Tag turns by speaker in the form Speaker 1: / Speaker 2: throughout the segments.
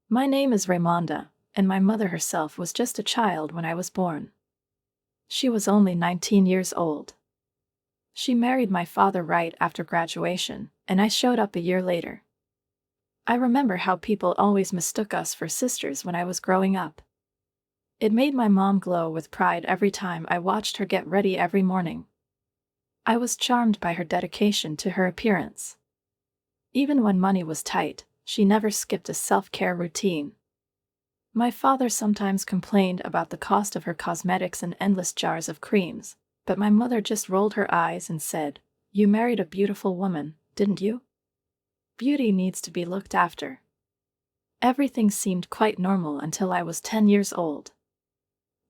Speaker 1: My name is Raymonda, and my mother herself was just a child when I was born. She was only 19 years old. She married my father right after graduation, and I showed up a year later. I remember how people always mistook us for sisters when I was growing up. It made my mom glow with pride every time I watched her get ready every morning. I was charmed by her dedication to her appearance. Even when money was tight, she never skipped a self-care routine. My father sometimes complained about the cost of her cosmetics and endless jars of creams, but my mother just rolled her eyes and said, "You married a beautiful woman, didn't you? Beauty needs to be looked after." Everything seemed quite normal until I was 10 years old.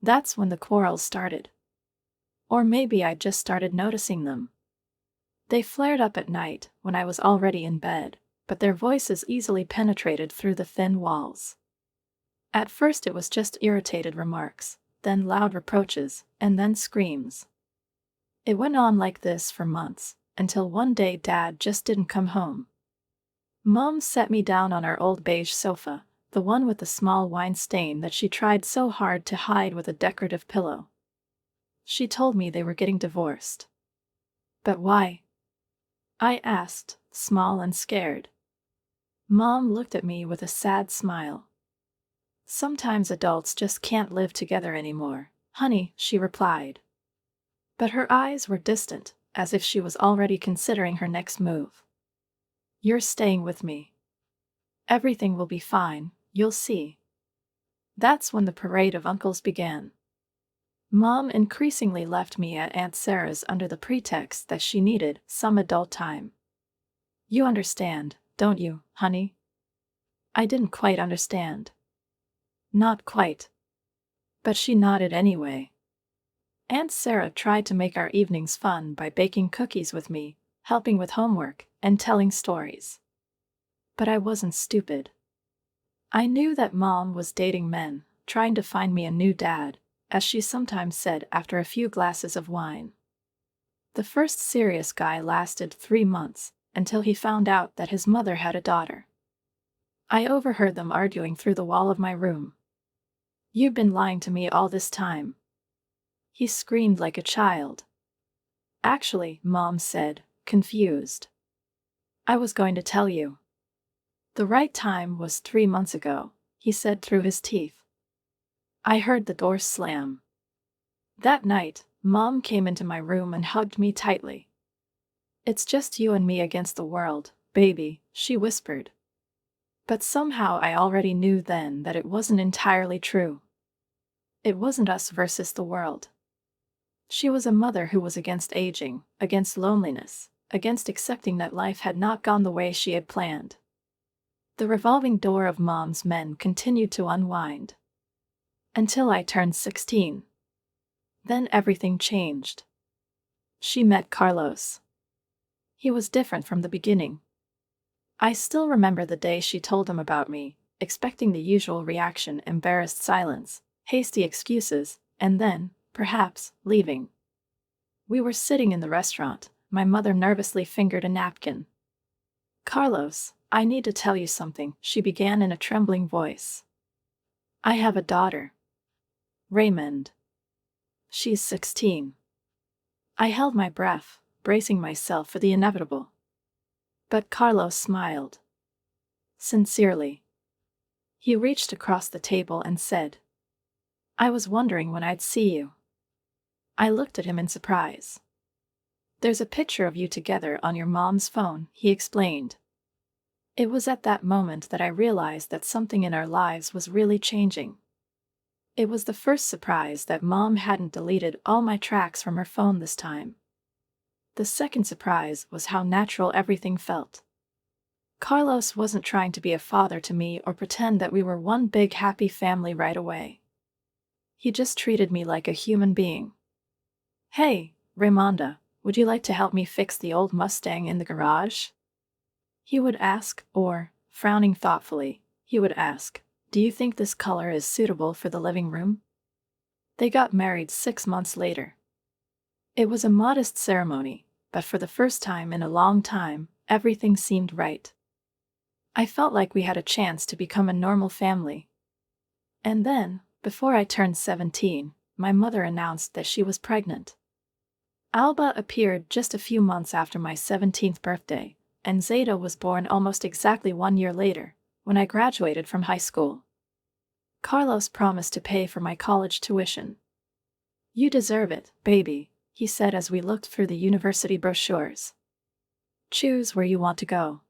Speaker 1: That's when the quarrels started. Or maybe I just started noticing them. They flared up at night when I was already in bed, but their voices easily penetrated through the thin walls. At first it was just irritated remarks, then loud reproaches, and then screams. It went on like this for months, until one day Dad just didn't come home. Mom set me down on our old beige sofa, the one with the small wine stain that she tried so hard to hide with a decorative pillow. She told me they were getting divorced. But why? I asked, small and scared. Mom looked at me with a sad smile. "Sometimes adults just can't live together anymore, honey," she replied. But her eyes were distant, as if she was already considering her next move. "You're staying with me. Everything will be fine, you'll see." That's when the parade of uncles began. Mom increasingly left me at Aunt Sarah's under the pretext that she needed some adult time. "You understand, don't you, honey?" I didn't quite understand. Not quite. But she nodded anyway. Aunt Sarah tried to make our evenings fun by baking cookies with me, helping with homework, and telling stories. But I wasn't stupid. I knew that Mom was dating men, trying to find me a new dad, as she sometimes said after a few glasses of wine. The first serious guy lasted 3 months, until he found out that his mother had a daughter. I overheard them arguing through the wall of my room. "You've been lying to me all this time." He screamed like a child. "Actually," Mom said, confused, "I was going to tell you." "The right time was 3 months ago," he said through his teeth. I heard the door slam. That night, Mom came into my room and hugged me tightly. "It's just you and me against the world, baby," she whispered. But somehow I already knew then that it wasn't entirely true. It wasn't us versus the world. She was a mother who was against aging, against loneliness, against accepting that life had not gone the way she had planned. The revolving door of Mom's men continued to unwind. Until I turned 16. Then everything changed. She met Carlos. He was different from the beginning. I still remember the day she told him about me, expecting the usual reaction: embarrassed silence, hasty excuses, and then, perhaps, leaving. We were sitting in the restaurant. My mother nervously fingered a napkin. "Carlos, I need to tell you something," she began in a trembling voice. "I have a daughter. Raymond. She's 16. I held my breath, bracing myself for the inevitable. But Carlos smiled. Sincerely. He reached across the table and said, "I was wondering when I'd see you." I looked at him in surprise. "There's a picture of you together on your mom's phone," he explained. It was at that moment that I realized that something in our lives was really changing. It was the first surprise that Mom hadn't deleted all my tracks from her phone this time. The second surprise was how natural everything felt. Carlos wasn't trying to be a father to me or pretend that we were one big happy family right away. He just treated me like a human being. "Hey, Raymonda, would you like to help me fix the old Mustang in the garage?" he would ask, or, frowning thoughtfully, he would ask, "Do you think this color is suitable for the living room?" They got married 6 months later. It was a modest ceremony, but for the first time in a long time, everything seemed right. I felt like we had a chance to become a normal family. And then, before I turned 17, my mother announced that she was pregnant. Alba appeared just a few months after my 17th birthday, and Zeta was born almost exactly 1 year later, when I graduated from high school. Carlos promised to pay for my college tuition. "You deserve it, baby," he said as we looked through the university brochures. "Choose where you want to go."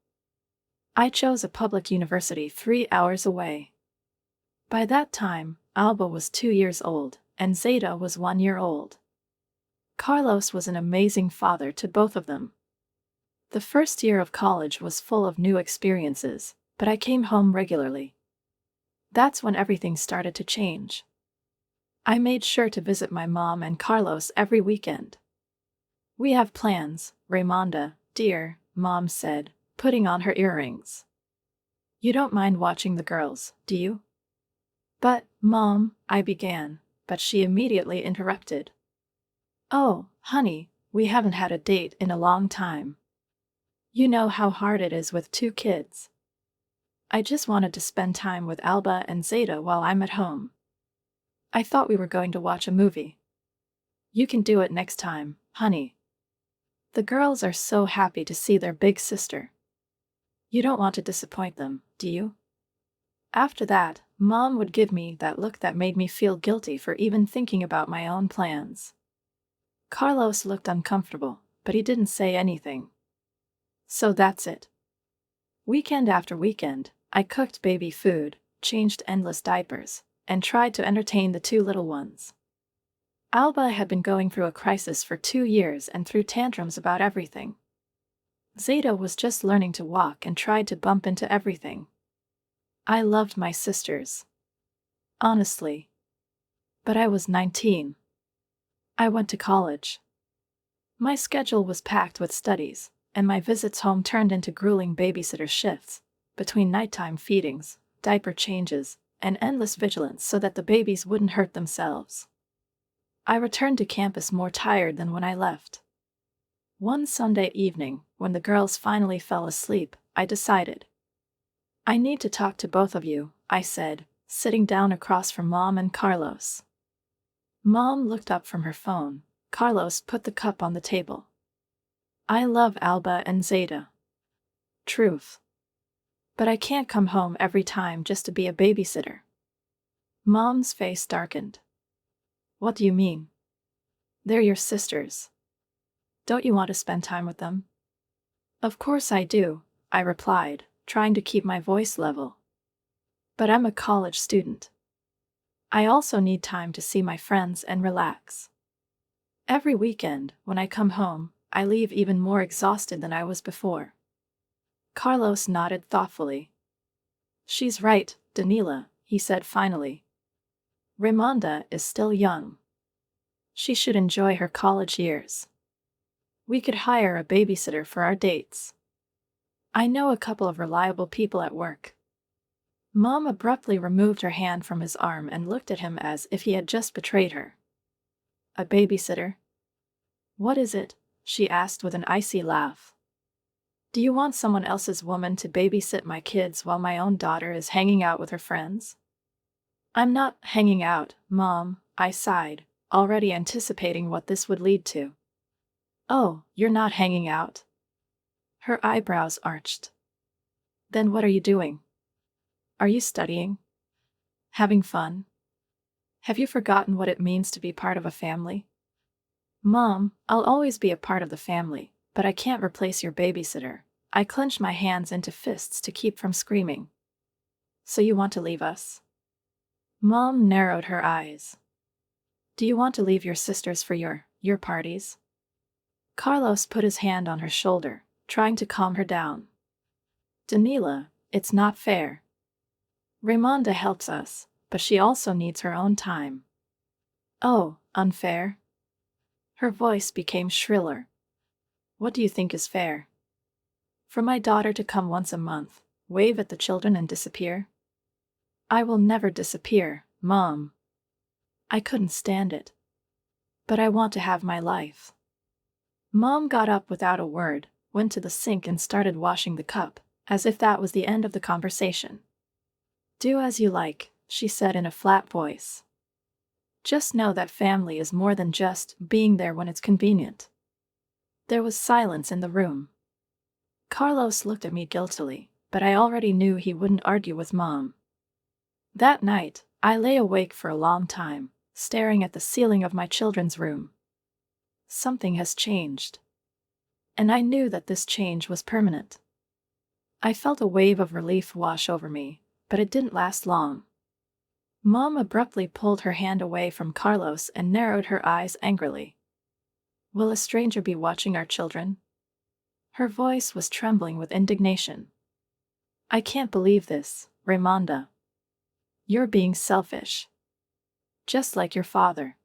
Speaker 1: I chose a public university 3 hours away. By that time, Alba was 2 years old, and Zeta was 1 year old. Carlos was an amazing father to both of them. The first year of college was full of new experiences, but I came home regularly. That's when everything started to change. I made sure to visit my mom and Carlos every weekend. "We have plans, Raimonda, dear," Mom said, putting on her earrings. "You don't mind watching the girls, do you?" "But, Mom," I began, but she immediately interrupted. "Oh, honey, we haven't had a date in a long time. You know how hard it is with 2 kids. I just wanted to spend time with Alba and Zeta while I'm at home. I thought we were going to watch a movie. You can do it next time, honey." The girls are so happy to see their big sister. You don't want to disappoint them, do you? After that, Mom would give me that look that made me feel guilty for even thinking about my own plans. Carlos looked uncomfortable, but he didn't say anything. So that's it. Weekend after weekend, I cooked baby food, changed endless diapers, and tried to entertain the 2 little ones. Alba had been going through a crisis for 2 years and threw tantrums about everything. Zeta was just learning to walk and tried to bump into everything. I loved my sisters. Honestly. But I was 19. I went to college. My schedule was packed with studies, and my visits home turned into grueling babysitter shifts, between nighttime feedings, diaper changes, and endless vigilance so that the babies wouldn't hurt themselves. I returned to campus more tired than when I left. One Sunday evening, when the girls finally fell asleep, I decided. "I need to talk to both of you," I said, sitting down across from Mom and Carlos. Mom looked up from her phone. Carlos put the cup on the table. "I love Alba and Zeta. Truth. But I can't come home every time just to be a babysitter." Mom's face darkened. "What do you mean? They're your sisters. Don't you want to spend time with them?" "Of course I do," I replied, trying to keep my voice level. "But I'm a college student. I also need time to see my friends and relax. Every weekend, when I come home, I leave even more exhausted than I was before." Carlos nodded thoughtfully. "She's right, Danila," he said finally. "Raimonda is still young. She should enjoy her college years. We could hire a babysitter for our dates. I know a couple of reliable people at work." Mom abruptly removed her hand from his arm and looked at him as if he had just betrayed her. "A babysitter? What is it?" she asked with an icy laugh. "Do you want someone else's woman to babysit my kids while my own daughter is hanging out with her friends?" "I'm not hanging out, Mom," I sighed, already anticipating what this would lead to. "Oh, you're not hanging out?" Her eyebrows arched. "Then what are you doing? Are you studying? Having fun? Have you forgotten what it means to be part of a family?" "Mom, I'll always be a part of the family, but I can't replace your babysitter." I clenched my hands into fists to keep from screaming. "So you want to leave us?" Mom narrowed her eyes. "Do you want to leave your sisters for your parties?" Carlos put his hand on her shoulder, trying to calm her down. "Danila, it's not fair. Raimonda helps us, but she also needs her own time." "Oh, unfair?" Her voice became shriller. "What do you think is fair? For my daughter to come once a month, wave at the children and disappear?" "I will never disappear, Mom. I couldn't stand it. But I want to have my life." Mom got up without a word, went to the sink and started washing the cup, as if that was the end of the conversation. "Do as you like," she said in a flat voice. "Just know that family is more than just being there when it's convenient." There was silence in the room. Carlos looked at me guiltily, but I already knew he wouldn't argue with Mom. That night, I lay awake for a long time, staring at the ceiling of my children's room. Something has changed. And I knew that this change was permanent. I felt a wave of relief wash over me, but it didn't last long. Mom abruptly pulled her hand away from Carlos and narrowed her eyes angrily. "Will a stranger be watching our children?" Her voice was trembling with indignation. "I can't believe this, Raimonda. You're being selfish. Just like your father."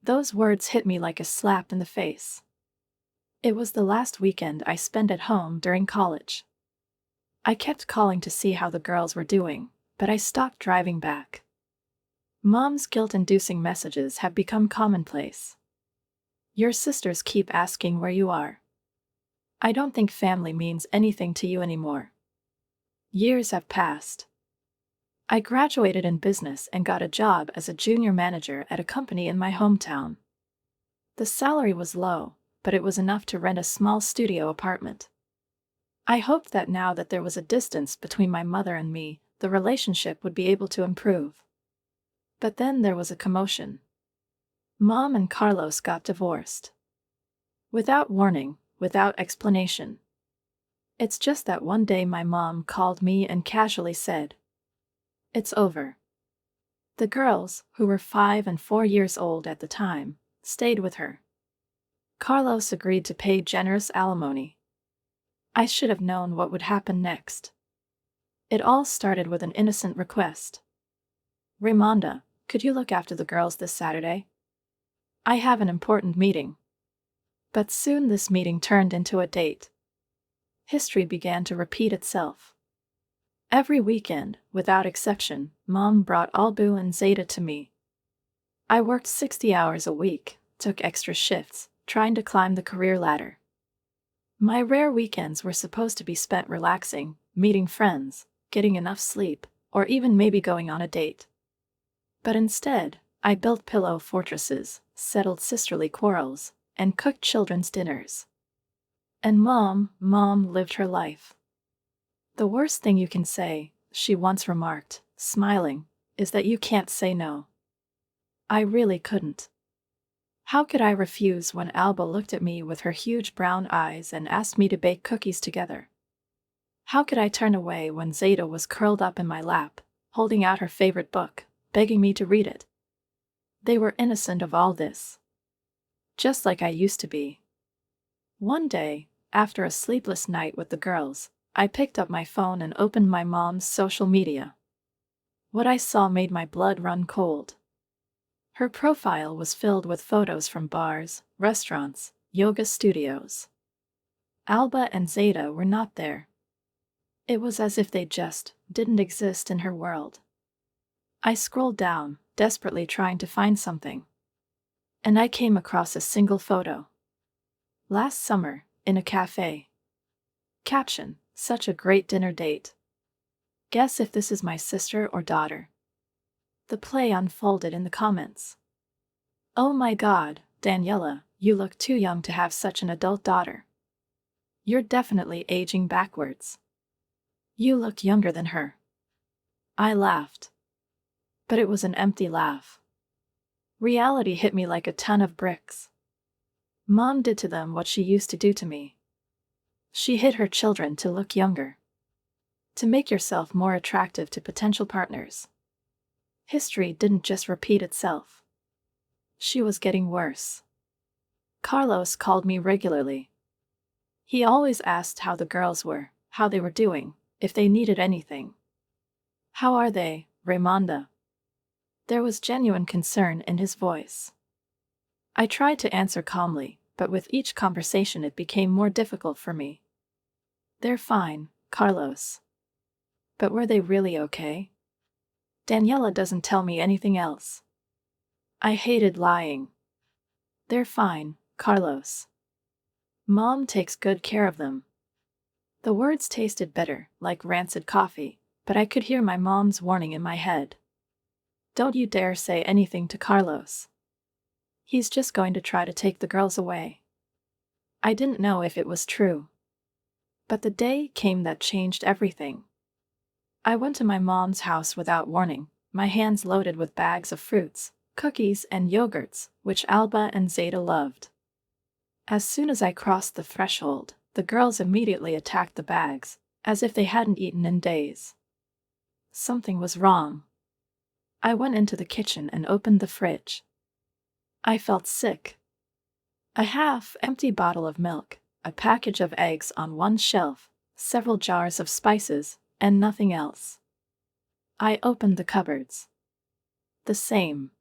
Speaker 1: Those words hit me like a slap in the face. It was the last weekend I spent at home during college. I kept calling to see how the girls were doing, but I stopped driving back. Mom's guilt-inducing messages have become commonplace. "Your sisters keep asking where you are. I don't think family means anything to you anymore." Years have passed. I graduated in business and got a job as a junior manager at a company in my hometown. The salary was low, but it was enough to rent a small studio apartment. I hoped that now that there was a distance between my mother and me, the relationship would be able to improve. But then there was a commotion. Mom and Carlos got divorced. Without warning, without explanation. It's just that one day my mom called me and casually said, "It's over." The girls, who were 5 and 4 years old at the time, stayed with her. Carlos agreed to pay generous alimony. I should have known what would happen next. It all started with an innocent request. "Raimonda, could you look after the girls this Saturday? I have an important meeting." But soon this meeting turned into a date. History began to repeat itself. Every weekend, without exception, Mom brought Albu and Zeta to me. I worked 60 hours a week, took extra shifts, trying to climb the career ladder. My rare weekends were supposed to be spent relaxing, meeting friends, getting enough sleep, or even maybe going on a date. But instead, I built pillow fortresses, settled sisterly quarrels, and cooked children's dinners. And Mom lived her life. "The worst thing you can say," she once remarked, smiling, "is that you can't say no." I really couldn't. How could I refuse when Alba looked at me with her huge brown eyes and asked me to bake cookies together? How could I turn away when Zeta was curled up in my lap, holding out her favorite book, begging me to read it? They were innocent of all this. Just like I used to be. One day, after a sleepless night with the girls, I picked up my phone and opened my mom's social media. What I saw made my blood run cold. Her profile was filled with photos from bars, restaurants, yoga studios. Alba and Zeta were not there. It was as if they just didn't exist in her world. I scrolled down, desperately trying to find something. And I came across a single photo. Last summer, in a cafe. Caption: "Such a great dinner date. Guess if this is my sister or daughter." The play unfolded in the comments. "Oh my God, Daniela, you look too young to have such an adult daughter. You're definitely aging backwards. You look younger than her." I laughed. But it was an empty laugh. Reality hit me like a ton of bricks. Mom did to them what she used to do to me. She hid her children to look younger. To make yourself more attractive to potential partners. History didn't just repeat itself. She was getting worse. Carlos called me regularly. He always asked how the girls were, how they were doing, if they needed anything. "How are they, Raimonda?" There was genuine concern in his voice. I tried to answer calmly, but with each conversation it became more difficult for me. "They're fine, Carlos." But were they really okay? Daniela doesn't tell me anything else. I hated lying. "They're fine, Carlos. Mom takes good care of them." The words tasted bitter, like rancid coffee, but I could hear my mom's warning in my head. Don't you dare say anything to Carlos. He's just going to try to take the girls away. I didn't know if it was true. But the day came that changed everything. I went to my mom's house without warning, my hands loaded with bags of fruits, cookies, and yogurts, which Alba and Zeta loved. As soon as I crossed the threshold, the girls immediately attacked the bags, as if they hadn't eaten in days. Something was wrong. I went into the kitchen and opened the fridge. I felt sick. A half-empty bottle of milk, a package of eggs on one shelf, several jars of spices, and nothing else. I opened the cupboards. The same.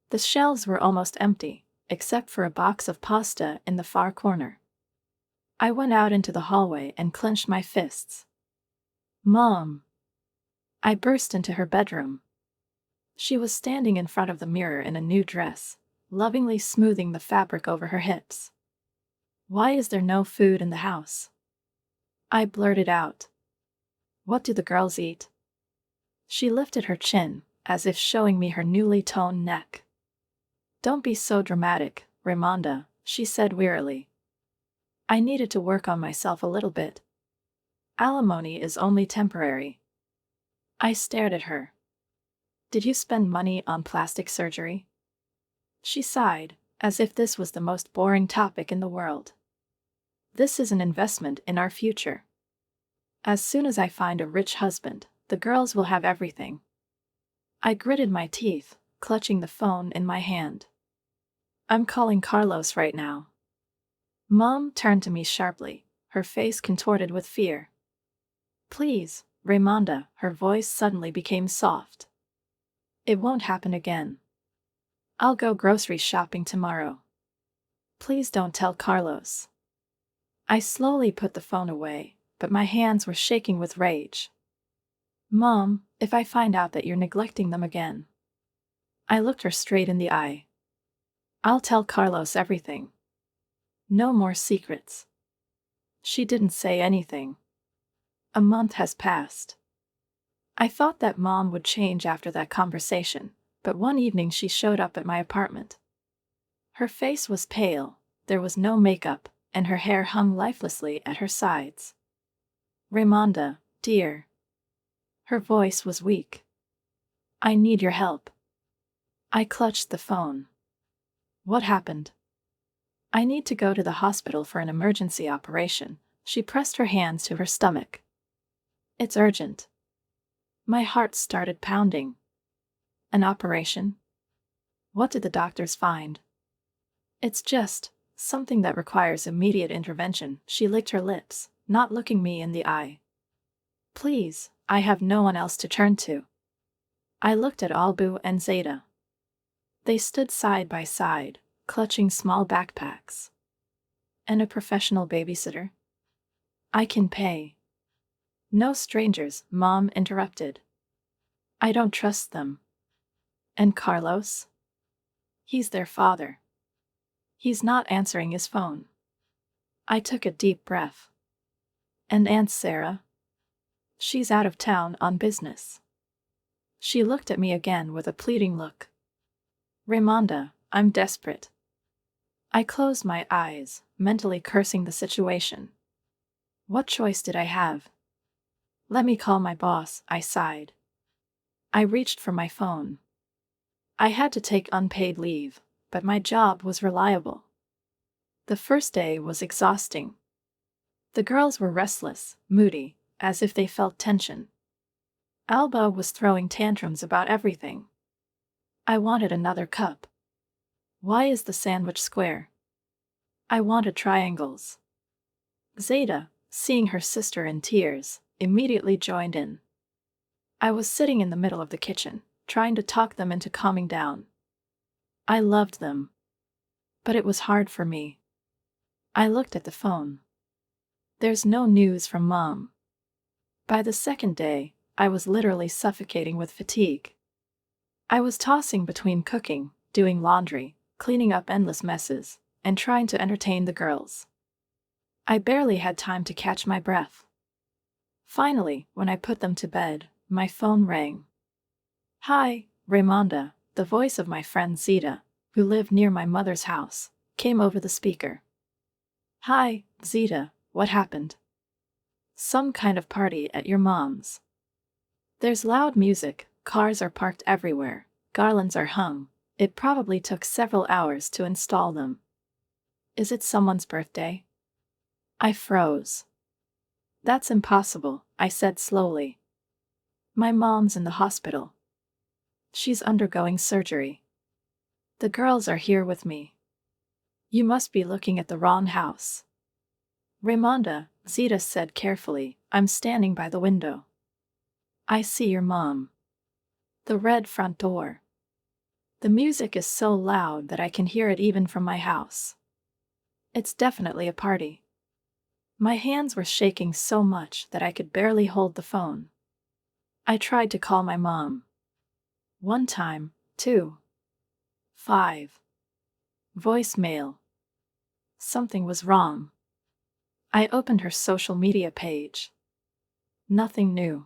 Speaker 1: The shelves were almost empty, except for a box of pasta in the far corner. I went out into the hallway and clenched my fists. Mom! I burst into her bedroom. She was standing in front of the mirror in a new dress, lovingly smoothing the fabric over her hips. Why is there no food in the house? I blurted out. What do the girls eat? She lifted her chin, as if showing me her newly toned neck. Don't be so dramatic, Raimonda, she said wearily. I needed to work on myself a little bit. Alimony is only temporary. I stared at her. Did you spend money on plastic surgery? She sighed, as if this was the most boring topic in the world. This is an investment in our future. As soon as I find a rich husband, the girls will have everything. I gritted my teeth, clutching the phone in my hand. I'm calling Carlos right now. Mom turned to me sharply, her face contorted with fear. Please, Raimonda, her voice suddenly became soft. It won't happen again. I'll go grocery shopping tomorrow. Please don't tell Carlos. I slowly put the phone away, but my hands were shaking with rage. Mom, if I find out that you're neglecting them again. I looked her straight in the eye. I'll tell Carlos everything. No more secrets. She didn't say anything. A month has passed. I thought that Mom would change after that conversation, but one evening she showed up at my apartment. Her face was pale, there was no makeup, and her hair hung lifelessly at her sides. Raimonda, dear. Her voice was weak. I need your help. I clutched the phone. What happened? I need to go to the hospital for an emergency operation. She pressed her hands to her stomach. It's urgent. My heart started pounding. An operation? What did the doctors find? It's just something that requires immediate intervention. She licked her lips, not looking me in the eye. Please, I have no one else to turn to. I looked at Albu and Zeta. They stood side by side, clutching small backpacks. And a professional babysitter? I can pay. No strangers, Mom interrupted. I don't trust them. And Carlos? He's their father. He's not answering his phone. I took a deep breath. And Aunt Sarah? She's out of town on business. She looked at me again with a pleading look. Raimonda, I'm desperate. I closed my eyes, mentally cursing the situation. What choice did I have? Let me call my boss, I sighed. I reached for my phone. I had to take unpaid leave, but my job was reliable. The first day was exhausting. The girls were restless, moody, as if they felt tension. Alba was throwing tantrums about everything. I wanted another cup. Why is the sandwich square? I wanted triangles. Zeta, seeing her sister in tears, immediately joined in. I was sitting in the middle of the kitchen, trying to talk them into calming down. I loved them. But it was hard for me. I looked at the phone. There's no news from Mom. By the second day, I was literally suffocating with fatigue. I was tossing between cooking, doing laundry, cleaning up endless messes, and trying to entertain the girls. I barely had time to catch my breath. Finally, when I put them to bed, my phone rang. Hi, Raimonda, the voice of my friend Zita, who lived near my mother's house, came over the speaker. Hi, Zita, what happened? Some kind of party at your mom's. There's loud music, cars are parked everywhere, garlands are hung. It probably took several hours to install them. Is it someone's birthday? I froze. That's impossible, I said slowly. My mom's in the hospital. She's undergoing surgery. The girls are here with me. You must be looking at the wrong house. Raimonda, Zita said carefully, I'm standing by the window. I see your mom. The red front door. The music is so loud that I can hear it even from my house. It's definitely a party. My hands were shaking so much that I could barely hold the phone. I tried to call my mom. 1 time, 2. 5. Voicemail. Something was wrong. I opened her social media page. Nothing new.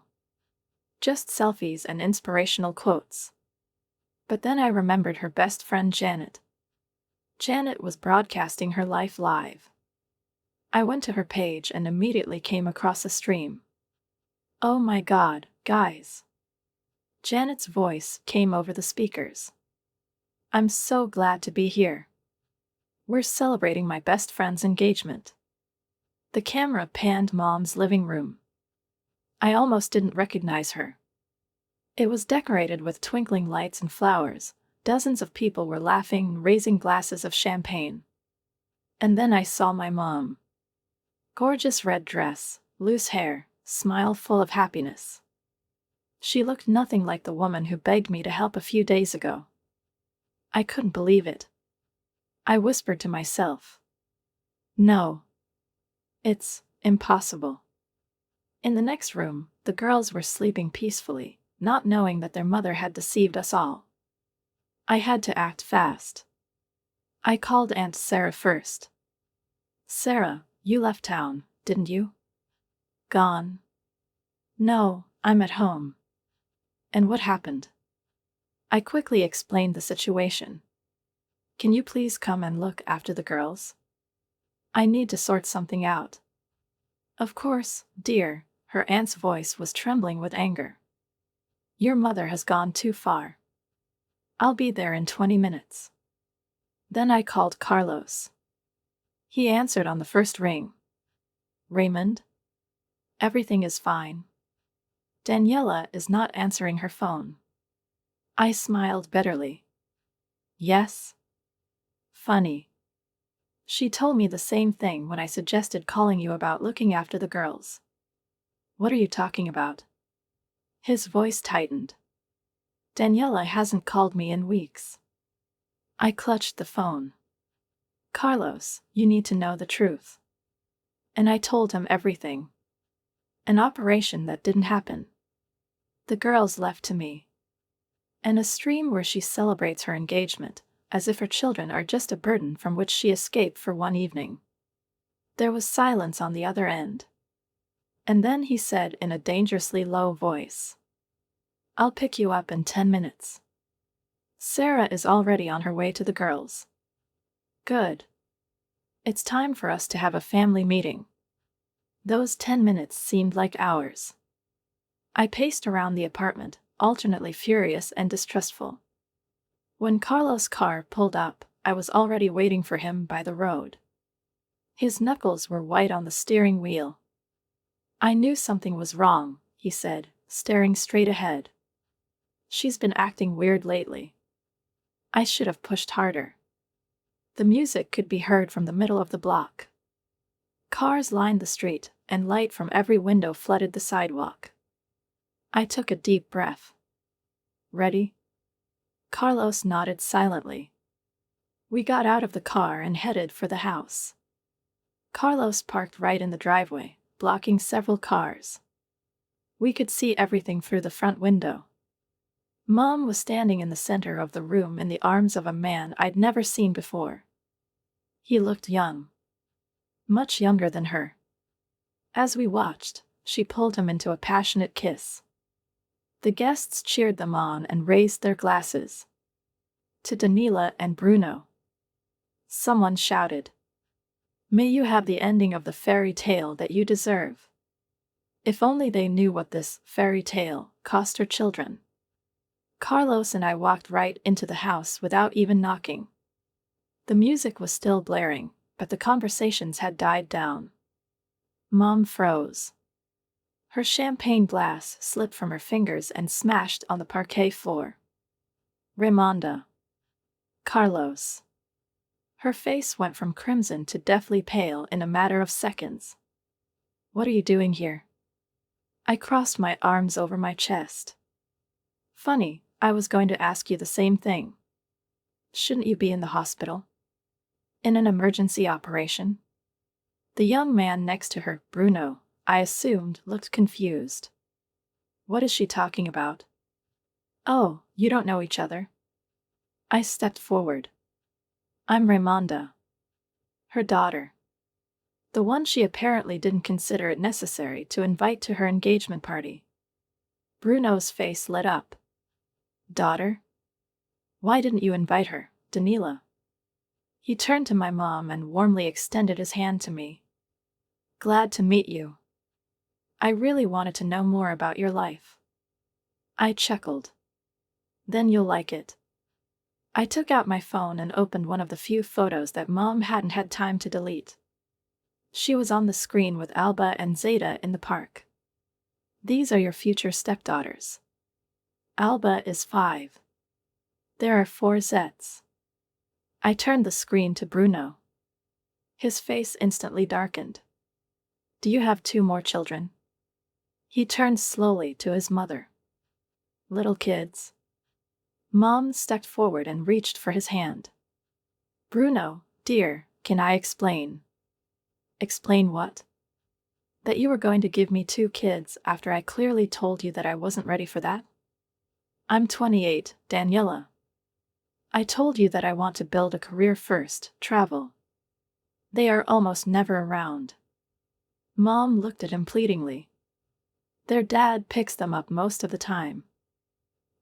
Speaker 1: Just selfies and inspirational quotes. But then I remembered her best friend Janet. Janet was broadcasting her life live. I went to her page and immediately came across a stream. Oh my God, guys. Janet's voice came over the speakers. I'm so glad to be here. We're celebrating my best friend's engagement. The camera panned Mom's living room. I almost didn't recognize her. It was decorated with twinkling lights and flowers. Dozens of people were laughing and raising glasses of champagne. And then I saw my mom. Gorgeous red dress, loose hair, smile full of happiness. She looked nothing like the woman who begged me to help a few days ago. I couldn't believe it. I whispered to myself. No. It's impossible. In the next room, the girls were sleeping peacefully, not knowing that their mother had deceived us all. I had to act fast. I called Aunt Sarah first. Sarah, you left town, didn't you? Gone. No, I'm at home. And what happened? I quickly explained the situation. Can you please come and look after the girls? I need to sort something out. Of course, dear, her aunt's voice was trembling with anger. Your mother has gone too far. I'll be there in 20 minutes. Then I called Carlos. He answered on the first ring. Raymond? Everything is fine. Daniela is not answering her phone. I smiled bitterly. Yes? Funny. She told me the same thing when I suggested calling you about looking after the girls. What are you talking about? His voice tightened. Daniela hasn't called me in weeks. I clutched the phone. Carlos, you need to know the truth. And I told him everything. An operation that didn't happen. The girls left to me. And a stream where she celebrates her engagement, as if her children are just a burden from which she escaped for one evening. There was silence on the other end. And then he said in a dangerously low voice, I'll pick you up in 10 minutes. Sarah is already on her way to the girls. Good. It's time for us to have a family meeting. Those 10 minutes seemed like hours. I paced around the apartment, alternately furious and distrustful. When Carlos' car pulled up, I was already waiting for him by the road. His knuckles were white on the steering wheel. I knew something was wrong, he said, staring straight ahead. She's been acting weird lately. I should have pushed harder. The music could be heard from the middle of the block. Cars lined the street, and light from every window flooded the sidewalk. I took a deep breath. Ready? Carlos nodded silently. We got out of the car and headed for the house. Carlos parked right in the driveway, blocking several cars. We could see everything through the front window. Mom was standing in the center of the room in the arms of a man I'd never seen before. He looked young. much younger than her. As we watched, she pulled him into a passionate kiss. The guests cheered them on and raised their glasses. To Daniela and Bruno. Someone shouted, "May you have the ending of the fairy tale that you deserve." If only they knew what this fairy tale cost her children. Carlos and I walked right into the house without even knocking. The music was still blaring, but the conversations had died down. Mom froze. Her champagne glass slipped from her fingers and smashed on the parquet floor. Raimonda. Carlos. Her face went from crimson to deathly pale in a matter of seconds. "What are you doing here?" I crossed my arms over my chest. "Funny, I was going to ask you the same thing. Shouldn't you be in the hospital? In an emergency operation?" The young man next to her, Bruno, I assumed, looked confused. "What is she talking about?" "Oh, you don't know each other?" I stepped forward. "I'm Raimonda. Her daughter. The one she apparently didn't consider it necessary to invite to her engagement party." Bruno's face lit up. "Daughter? Why didn't you invite her, Daniela?" He turned to my mom and warmly extended his hand to me. "Glad to meet you. I really wanted to know more about your life." I chuckled. "Then you'll like it." I took out my phone and opened one of the few photos that Mom hadn't had time to delete. She was on the screen with Alba and Zeta in the park. "These are your future stepdaughters. Alba is 5. There are 4 Zets." I turned the screen to Bruno. His face instantly darkened. "Do you have 2 more children?" He turned slowly to his mother. "Little kids?" Mom stepped forward and reached for his hand. "Bruno, dear, can I explain?" "Explain what?" "That you were going to give me 2 kids after I clearly told you that I wasn't ready for that?" "I'm 28, Daniela. I told you that I want to build a career first, travel. They are almost never around." Mom looked at him pleadingly. "Their dad picks them up most of the time."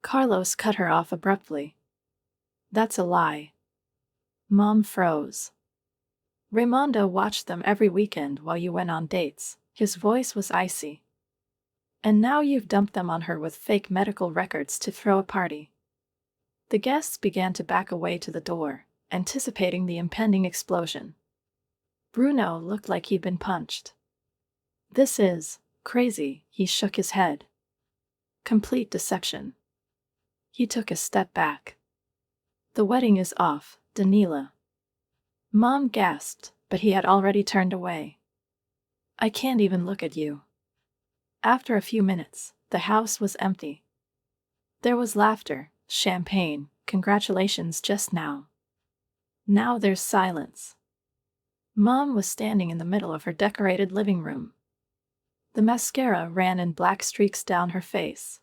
Speaker 1: Carlos cut her off abruptly. "That's a lie." Mom froze. "Raimonda watched them every weekend while you went on dates." His voice was icy. "And now you've dumped them on her with fake medical records to throw a party." The guests began to back away to the door, anticipating the impending explosion. Bruno looked like he'd been punched. "This is crazy," he shook his head. "Complete deception." He took a step back. "The wedding is off, Daniela." Mom gasped, but he had already turned away. "I can't even look at you." After a few minutes, the house was empty. There was laughter, champagne, congratulations just now. Now there's silence. Mom was standing in the middle of her decorated living room. The mascara ran in black streaks down her face.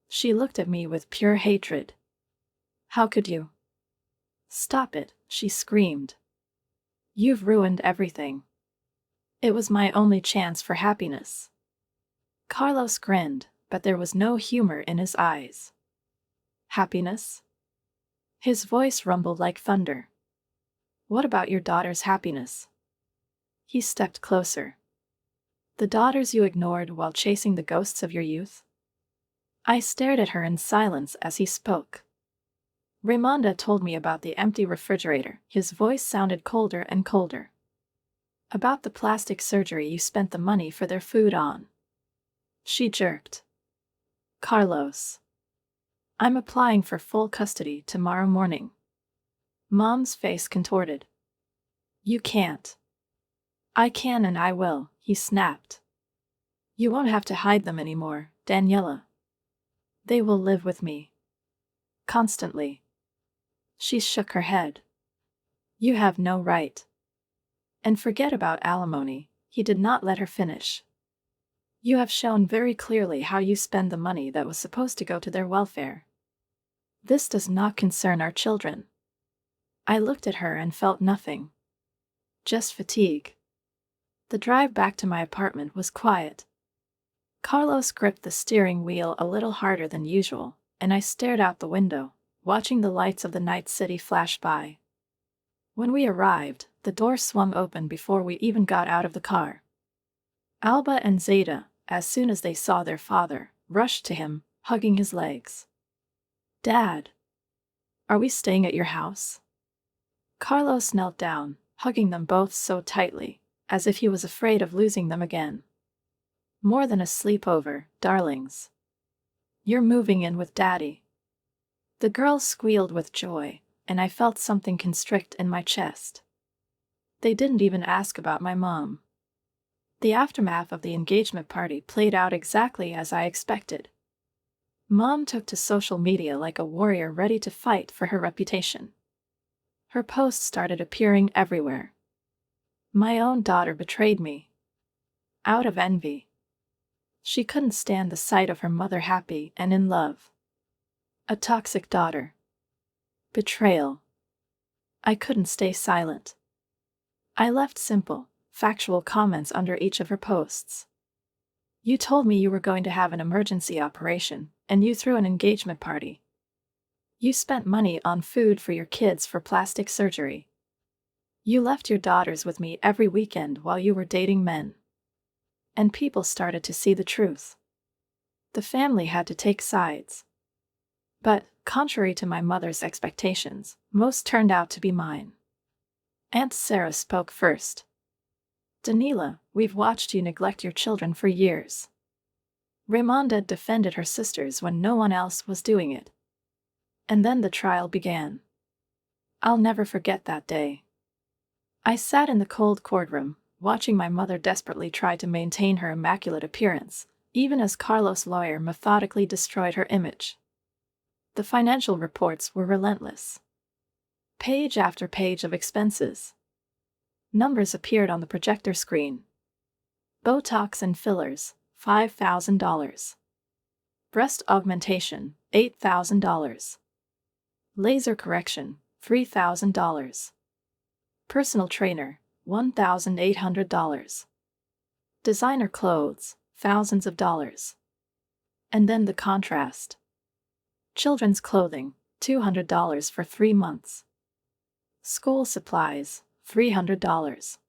Speaker 1: She looked at me with pure hatred. "How could you?" "Stop it," she screamed. "You've ruined everything. It was my only chance for happiness." Carlos grinned, but there was no humor in his eyes. "Happiness?" His voice rumbled like thunder. "What about your daughter's happiness?" He stepped closer. "The daughters you ignored while chasing the ghosts of your youth?" I stared at her in silence as he spoke. "Raimonda told me about the empty refrigerator." His voice sounded colder and colder. "About the plastic surgery you spent the money for their food on." She jerked. "Carlos. I'm applying for full custody tomorrow morning." Mom's face contorted. "You can't." "I can and I will," he snapped. "You won't have to hide them anymore, Daniela. They will live with me. Constantly." She shook her head. "You have no right." "And forget about alimony," he did not let her finish. "You have shown very clearly how you spend the money that was supposed to go to their welfare. This does not concern our children." I looked at her and felt nothing. Just fatigue. The drive back to my apartment was quiet. Carlos gripped the steering wheel a little harder than usual, and I stared out the window, watching the lights of the night city flash by. When we arrived, the door swung open before we even got out of the car. Alba and Zeta, as soon as they saw their father, rushed to him, hugging his legs. "Dad, are we staying at your house?" Carlos knelt down, hugging them both so tightly, as if he was afraid of losing them again. "More than a sleepover, darlings. You're moving in with Daddy." The girls squealed with joy, and I felt something constrict in my chest. They didn't even ask about my mom. The aftermath of the engagement party played out exactly as I expected. Mom took to social media like a warrior ready to fight for her reputation. Her posts started appearing everywhere. My own daughter betrayed me. Out of envy. She couldn't stand the sight of her mother happy and in love. A toxic daughter. Betrayal. I couldn't stay silent. I left simple, factual comments under each of her posts. "You told me you were going to have an emergency operation, and you threw an engagement party. You spent money on food for your kids for plastic surgery. You left your daughters with me every weekend while you were dating men." And people started to see the truth. The family had to take sides. But, contrary to my mother's expectations, most turned out to be mine. Aunt Sarah spoke first. "Danila, we've watched you neglect your children for years." Raimonda defended her sisters when no one else was doing it. And then the trial began. I'll never forget that day. I sat in the cold courtroom, watching my mother desperately try to maintain her immaculate appearance, even as Carlos' lawyer methodically destroyed her image. The financial reports were relentless. Page after page of expenses. Numbers appeared on the projector screen. Botox and fillers, $5,000. Breast augmentation, $8,000. Laser correction, $3,000. Personal trainer, $1,800. Designer clothes, thousands of dollars. And then the contrast. Children's clothing, $200 for 3 months. School supplies, $300.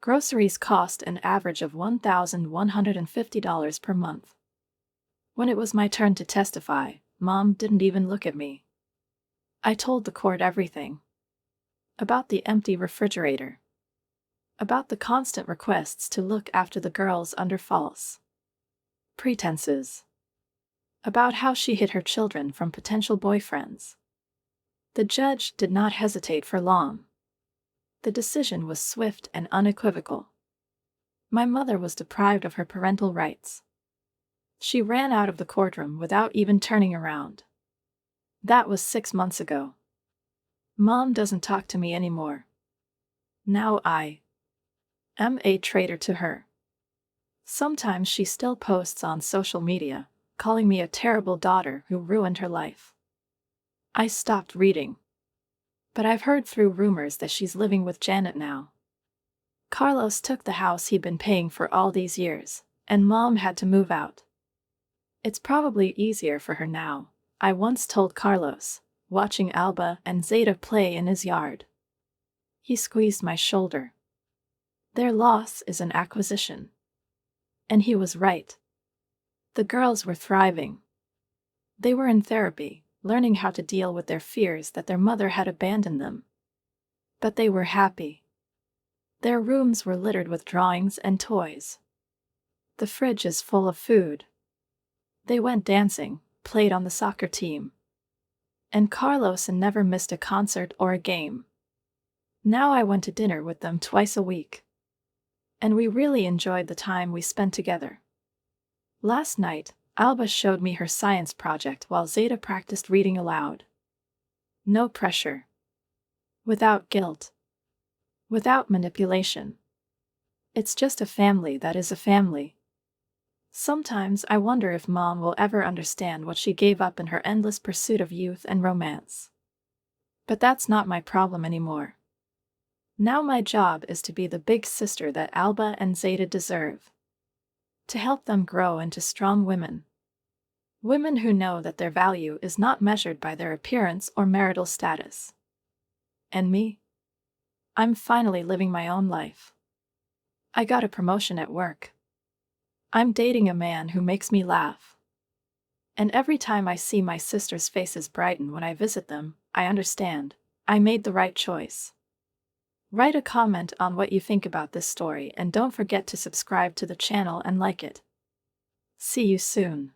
Speaker 1: Groceries cost an average of $1,150 per month. When it was my turn to testify, Mom didn't even look at me. I told the court everything. About the empty refrigerator. About the constant requests to look after the girls under false pretenses. About how she hid her children from potential boyfriends. The judge did not hesitate for long. The decision was swift and unequivocal. My mother was deprived of her parental rights. She ran out of the courtroom without even turning around. That was 6 months ago. Mom doesn't talk to me anymore. Now I am a traitor to her. Sometimes she still posts on social media, calling me a terrible daughter who ruined her life. I stopped reading. But I've heard through rumors that she's living with Janet now. Carlos took the house he'd been paying for all these years, and Mom had to move out. It's probably easier for her now, I once told Carlos, watching Alba and Zeta play in his yard. He squeezed my shoulder. Their loss is an acquisition. And he was right. The girls were thriving. They were in therapy, learning how to deal with their fears that their mother had abandoned them. But they were happy. Their rooms were littered with drawings and toys. The fridge is full of food. They went dancing, played on the soccer team. And Carlos never missed a concert or a game. Now I went to dinner with them twice a week. And we really enjoyed the time we spent together. Last night, Alba showed me her science project while Zeta practiced reading aloud. No pressure. Without guilt. Without manipulation. It's just a family that is a family. Sometimes I wonder if Mom will ever understand what she gave up in her endless pursuit of youth and romance. But that's not my problem anymore. Now my job is to be the big sister that Alba and Zeta deserve. To help them grow into strong women. Women who know that their value is not measured by their appearance or marital status. And me? I'm finally living my own life. I got a promotion at work. I'm dating a man who makes me laugh. And every time I see my sisters' faces brighten when I visit them, I understand. I made the right choice. Write a comment on what you think about this story and don't forget to subscribe to the channel and like it. See you soon.